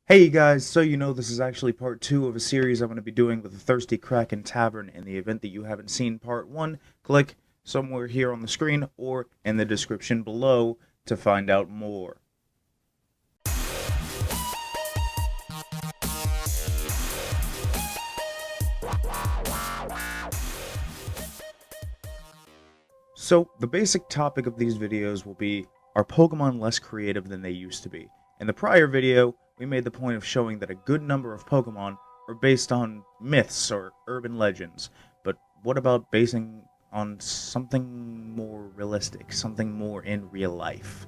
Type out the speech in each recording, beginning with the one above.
Hey guys, so you know this is actually part 2 of a series I'm going to be doing with the Thirsty Kraken Tavern. In the event that you haven't seen part 1, click somewhere here on the screen or in the description below to find out more. So, the basic topic of these videos will be, are Pokemon less creative than they used to be? In the prior video, we made the point of showing that a good number of Pokemon are based on myths or urban legends, but what about basing on something more realistic, something more in real life?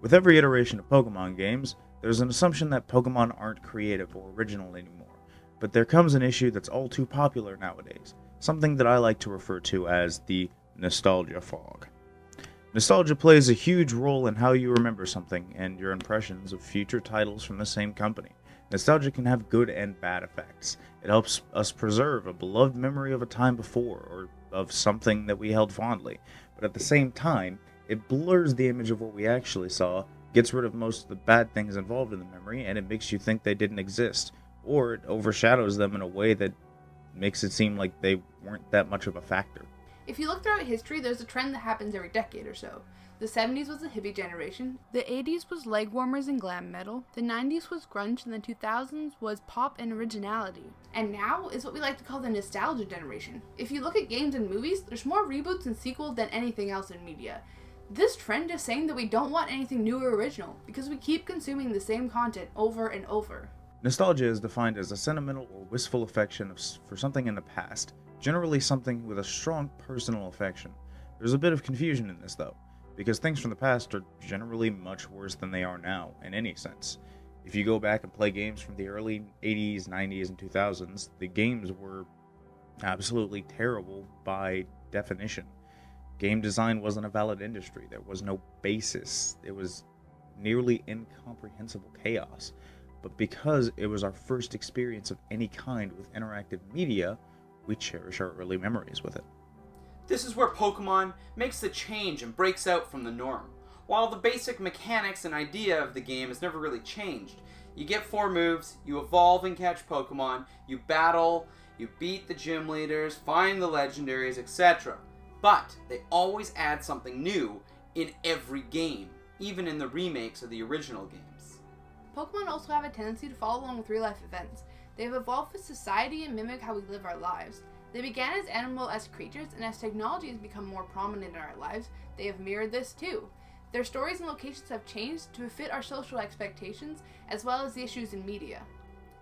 With every iteration of Pokemon games, there's an assumption that Pokemon aren't creative or original anymore, but there comes an issue that's all too popular nowadays, something that I like to refer to as the nostalgia fog. Nostalgia plays a huge role in how you remember something and your impressions of future titles from the same company. Nostalgia can have good and bad effects. It helps us preserve a beloved memory of a time before or of something that we held fondly, but at the same time, it blurs the image of what we actually saw, gets rid of most of the bad things involved in the memory, and it makes you think they didn't exist, or it overshadows them in a way that makes it seem like they weren't that much of a factor. If you look throughout history, there's a trend that happens every decade or so. The 70s was the hippie generation, the 80s was leg warmers and glam metal, the 90s was grunge, and the 2000s was pop and originality. And now is what we like to call the nostalgia generation. If you look at games and movies, there's more reboots and sequels than anything else in media. This trend is saying that we don't want anything new or original, because we keep consuming the same content over and over. Nostalgia is defined as a sentimental or wistful affection for something in the past, generally something with a strong personal affection. There's a bit of confusion in this though, because things from the past are generally much worse than they are now, in any sense. If you go back and play games from the early 80s, 90s, and 2000s, the games were absolutely terrible by definition. Game design wasn't a valid industry, there was no basis, it was nearly incomprehensible chaos. But because it was our first experience of any kind with interactive media, we cherish our early memories with it. This is where Pokemon makes the change and breaks out from the norm. While the basic mechanics and idea of the game has never really changed, you get 4 moves, you evolve and catch Pokemon, you battle, you beat the gym leaders, find the legendaries, etc. But they always add something new in every game, even in the remakes of the original games. Pokemon also have a tendency to follow along with real-life events. They have evolved with society and mimic how we live our lives. They began as animal-esque creatures, and as technology has become more prominent in our lives, they have mirrored this too. Their stories and locations have changed to fit our social expectations, as well as the issues in media.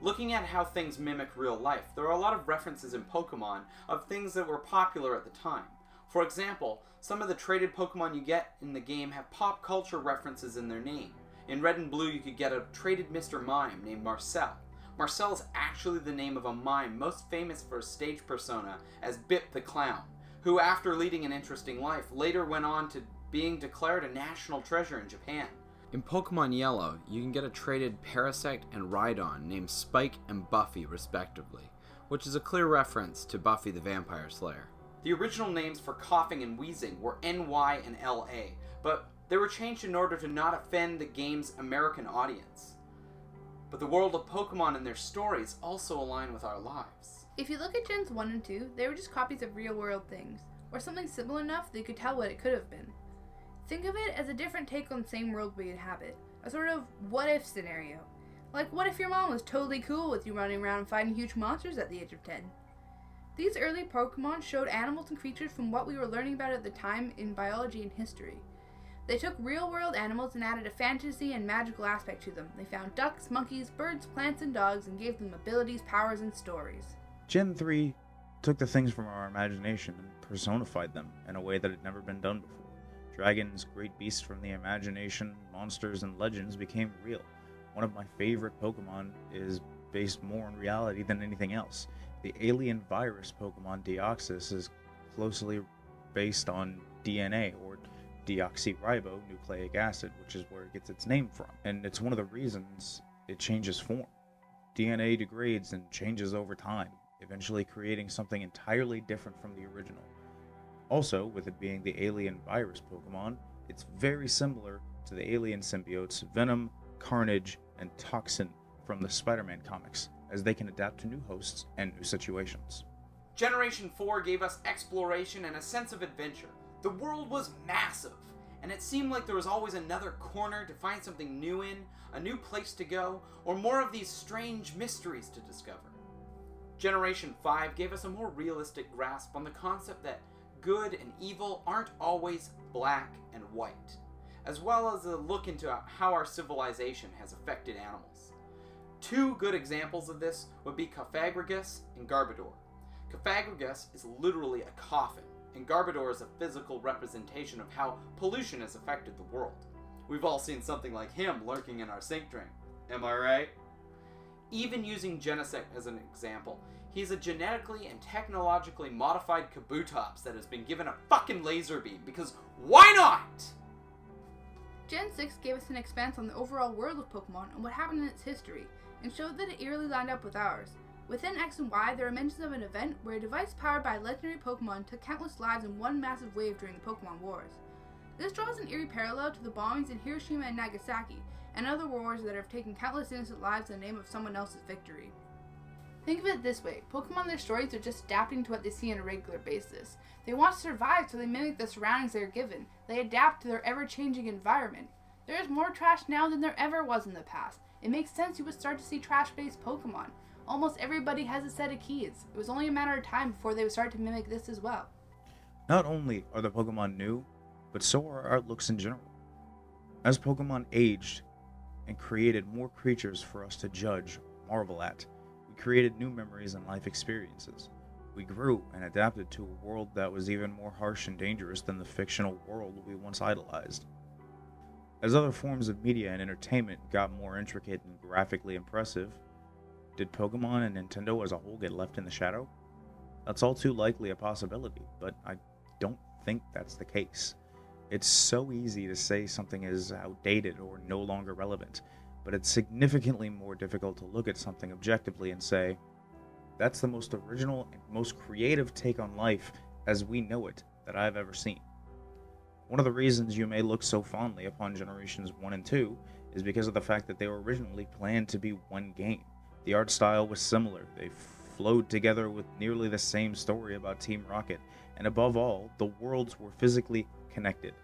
Looking at how things mimic real life, there are a lot of references in Pokemon of things that were popular at the time. For example, some of the traded Pokemon you get in the game have pop culture references in their name. In Red and Blue, you could get a traded Mr. Mime named Marcel. Marcel is actually the name of a mime most famous for his stage persona as Bip the Clown, who after leading an interesting life, later went on to being declared a national treasure in Japan. In Pokemon Yellow, you can get a traded Parasect and Rhydon named Spike and Buffy respectively, which is a clear reference to Buffy the Vampire Slayer. The original names for coughing and wheezing were NY and LA, but they were changed in order to not offend the game's American audience. But the world of Pokemon and their stories also align with our lives. If you look at Gens 1 and 2, they were just copies of real-world things, or something similar enough that you could tell what it could have been. Think of it as a different take on the same world we inhabit, a sort of what-if scenario. Like, what if your mom was totally cool with you running around and fighting huge monsters at the age of 10? These early Pokemon showed animals and creatures from what we were learning about at the time in biology and history. They took real-world animals and added a fantasy and magical aspect to them. They found ducks, monkeys, birds, plants, and dogs and gave them abilities, powers, and stories. Gen 3 took the things from our imagination and personified them in a way that had never been done before. Dragons, great beasts from the imagination, monsters, and legends became real. One of my favorite Pokemon is based more on reality than anything else. The alien virus Pokemon Deoxys is closely based on DNA, or deoxyribonucleic acid, which is where it gets its name from. And it's one of the reasons it changes form. DNA degrades and changes over time, eventually creating something entirely different from the original. Also, with it being the alien virus Pokemon, it's very similar to the alien symbiotes Venom, Carnage, and Toxin from the Spider-Man comics, as they can adapt to new hosts and new situations. Generation 4 gave us exploration and a sense of adventure. The world was massive, and it seemed like there was always another corner to find something new in, a new place to go, or more of these strange mysteries to discover. Generation 5 gave us a more realistic grasp on the concept that good and evil aren't always black and white, as well as a look into how our civilization has affected animals. Two good examples of this would be Cophagragus and Garbodor. Cophagragus is literally a coffin, and Garbodor is a physical representation of how pollution has affected the world. We've all seen something like him lurking in our sink drain. Am I right? Even using Genesect as an example, he's a genetically and technologically modified Kabutops that has been given a fucking laser beam, because why not? Gen 6 gave us an expanse on the overall world of Pokemon and what happened in its history, and showed that it eerily lined up with ours. Within X and Y, there are mentions of an event where a device powered by legendary Pokemon took countless lives in one massive wave during the Pokemon Wars. This draws an eerie parallel to the bombings in Hiroshima and Nagasaki, and other wars that have taken countless innocent lives in the name of someone else's victory. Think of it this way, Pokemon, their stories are just adapting to what they see on a regular basis. They want to survive, so they mimic the surroundings they are given. They adapt to their ever-changing environment. There is more trash now than there ever was in the past. It makes sense you would start to see trash-based Pokemon. Almost everybody has a set of keys. It was only a matter of time before they would start to mimic this as well. Not only are the Pokemon new, but so are our outlooks in general. As Pokemon aged and created more creatures for us to judge, marvel at, we created new memories and life experiences. We grew and adapted to a world that was even more harsh and dangerous than the fictional world we once idolized. As other forms of media and entertainment got more intricate and graphically impressive, did Pokemon and Nintendo as a whole get left in the shadow? That's all too likely a possibility, but I don't think that's the case. It's so easy to say something is outdated or no longer relevant, but it's significantly more difficult to look at something objectively and say, that's the most original and most creative take on life as we know it that I've ever seen. One of the reasons you may look so fondly upon Generations 1 and 2 is because of the fact that they were originally planned to be one game. The art style was similar, they flowed together with nearly the same story about Team Rocket, and above all, the worlds were physically connected.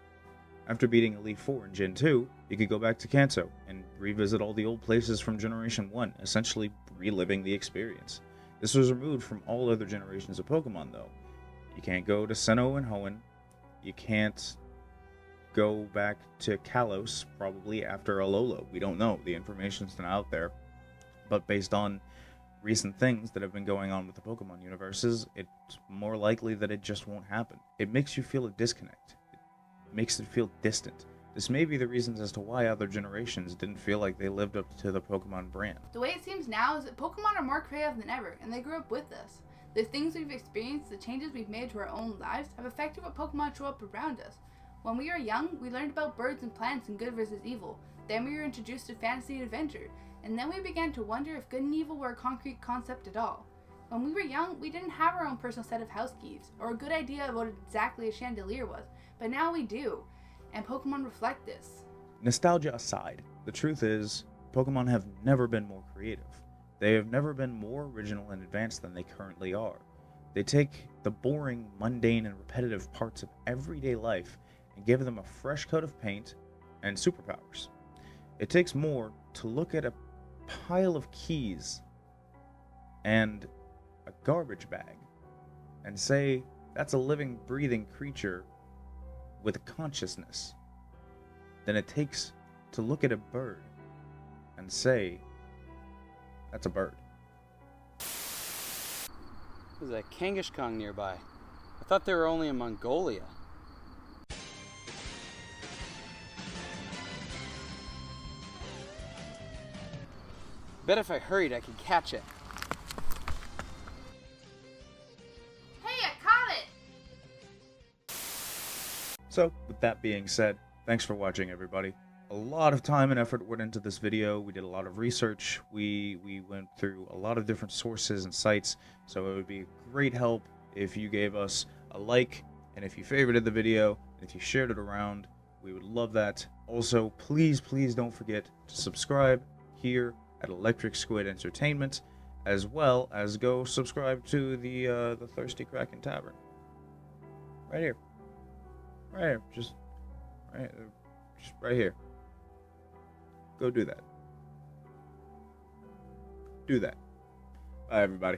After beating Elite Four in Gen 2, you could go back to Kanto and revisit all the old places from Generation 1, essentially reliving the experience. This was removed from all other generations of Pokemon though. You can't go to Sinnoh and Hoenn, you can't go back to Kalos probably after Alola, we don't know, the information's not out there. But based on recent things that have been going on with the Pokemon universes, it's more likely that it just won't happen. It makes you feel a disconnect. It makes it feel distant. This may be the reasons as to why other generations didn't feel like they lived up to the Pokemon brand. The way it seems now is that Pokemon are more creative than ever, and they grew up with us. The things we've experienced, the changes we've made to our own lives, have affected what Pokemon show up around us. When we were young, we learned about birds and plants and good versus evil. Then we were introduced to fantasy and adventure. And then we began to wonder if good and evil were a concrete concept at all. When we were young, we didn't have our own personal set of house keys, or a good idea of what exactly a chandelier was, but now we do, and Pokemon reflect this. Nostalgia aside, the truth is, Pokemon have never been more creative. They have never been more original and advanced than they currently are. They take the boring, mundane, and repetitive parts of everyday life and give them a fresh coat of paint and superpowers. It takes more to look at a pile of keys and a garbage bag and say that's a living, breathing creature with a consciousness than it takes to look at a bird and say that's a bird. There's a Kangaskhan nearby. I thought they were only in Mongolia. Bet if I hurried, I could catch it. Hey, I caught it! So, with that being said, thanks for watching everybody. A lot of time and effort went into this video. We did a lot of research. We went through a lot of different sources and sites, so it would be a great help if you gave us a like, and if you favorited the video, and if you shared it around. We would love that. Also, please don't forget to subscribe here at Electric Squid Entertainment, as well as go subscribe to the Thirsty Kraken Tavern. Right here. Right here. Just right here. Go do that. Do that. Bye, everybody.